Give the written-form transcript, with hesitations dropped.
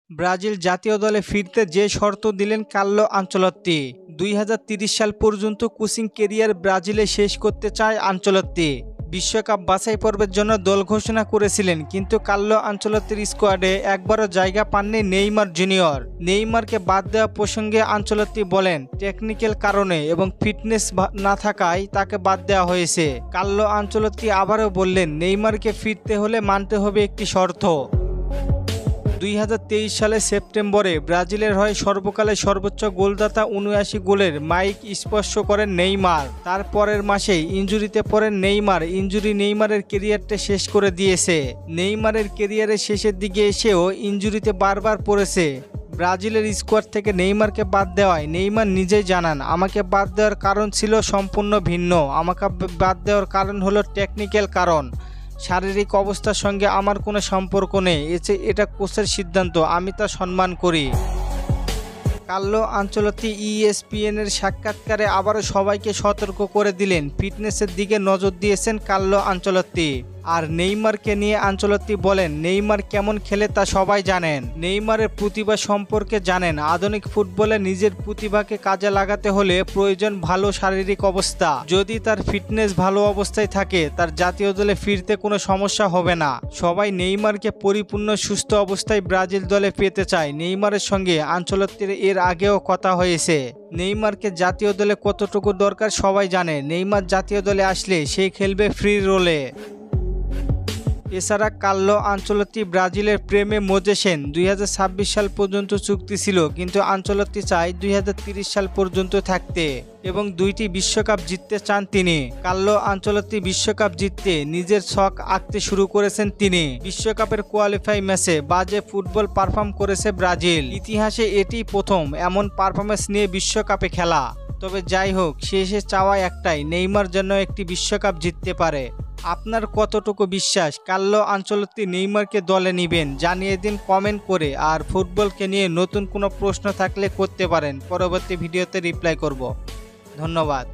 Brazil জাতীয় দলে ফিরতে যে শর্ত দিলেন কার্লো আনচেলত্তি। 2030 সাল পর্যন্ত কোচিং কেরিয়ার ব্রাজিলে শেষ করতে চায় আনচেলত্তি। বিশ্বকাপ বাছাই পর্বের জন্য দল ঘোষণা করেছিলেন, কিন্তু কার্লো আনচেলত্তির স্কোয়াডে একবারও জায়গা পাননি নেইমার জুনিয়র। নেইমারকে বাদ দেওয়া প্রসঙ্গে আনচেলত্তি বলেন, টেকনিক্যাল কারণে এবং ফিটনেস না থাকায় তাকে বাদ দেওয়া হয়েছে। কার্লো আনচেলত্তি আবারও বললেন, নেইমারকে ফিরতে হলে মানতে হবে একটি শর্ত। 2023 সালের সেপ্টেম্বরে ব্রাজিলের হয়ে সর্বকালের সর্বোচ্চ গোলদাতা 79 গোলের মাইক স্পর্শ করেন নেইমার। তার পরের মাসেই ইনজুরিতে পড়েন নেইমার। ইনজুরি নেইমারের ক্যারিয়ারটা শেষ করে দিয়েছে। নেইমারের ক্যারিয়ারের শেষের দিকে এসেও ইনজুরিতে বারবার পড়েছে। ব্রাজিলের স্কোয়াড থেকে নেইমারকে বাদ দেওয়ায় নেইমার নিজেই জানান, আমাকে বাদ দেওয়ার কারণ ছিল সম্পূর্ণ ভিন্ন। আমাকে বাদ দেওয়ার কারণ হলো টেকনিক্যাল কারণ। শারীরিক অবস্থার সঙ্গে আমার কোনো সম্পর্ক নেই। এটা কোচের সিদ্ধান্ত, আমি তা সম্মান করি। কার্লো আনচেলত্তি ESPN-এর সাক্ষাৎকারে আবারও সবাইকে সতর্ক করে দিলেন। ফিটনেসের দিকে নজর দিয়েছেন কার্লো আনচেলত্তি। আর নেইমারকে নিয়ে আনচেলত্তি বলেন, নেইমার কেমন খেলে তা সবাই জানেন। নেইমারের প্রতিভা সম্পর্কে জানেন। আধুনিক ফুটবলে নিজের প্রতিভাকে কাজে লাগাতে হলে প্রয়োজন ভালো শারীরিক অবস্থা। যদি তার ফিটনেস ভালো অবস্থায় থাকে, তার জাতীয় দলে ফিরতে কোনো সমস্যা হবে না। সবাই নেইমারকে পরিপূর্ণ সুস্থ অবস্থায় ব্রাজিল দলে পেতে চায়। নেইমারের সঙ্গে আনচেলত্তির এর আগেও কথা হয়েছে। নেইমারকে জাতীয় দলে কতটুকু দরকার সবাই জানে। নেইমার জাতীয় দলে আসলে সে খেলবে ফ্রি রোলে। এছাড়া কার্লো আনচেলত্তি ব্রাজিলের প্রেমে মজেছেন। 2026 সাল পর্যন্ত চুক্তি ছিল, কিন্তু আনচেলত্তি চায় 2030 সাল পর্যন্ত থাকতে এবং 2টি বিশ্বকাপ জিততে চান তিনি। কার্লো আনচেলত্তি বিশ্বকাপ জিততে নিজের ছক আঁকতে শুরু করেছেন তিনি। বিশ্বকাপের কোয়ালিফাই ম্যাচে বাজে ফুটবল পারফর্ম করেছে ব্রাজিল। ইতিহাসে এটি প্রথম এমন পারফরমেন্স নিয়ে বিশ্বকাপে খেলা। তবে যাই হোক, শেষে চাওয়া একটাই, নেইমার যেন একটি বিশ্বকাপ জিততে পারে। আপনার কতটুকু বিশ্বাস কার্লো আনচেলত্তি নেইমারকে দলে নেবেন জানিয়ে দিন কমেন্ট করে। আর ফুটবলকে নিয়ে নতুন কোনো প্রশ্ন থাকলে করতে পারেন, পরবর্তী ভিডিওতে রিপ্লাই করব। ধন্যবাদ।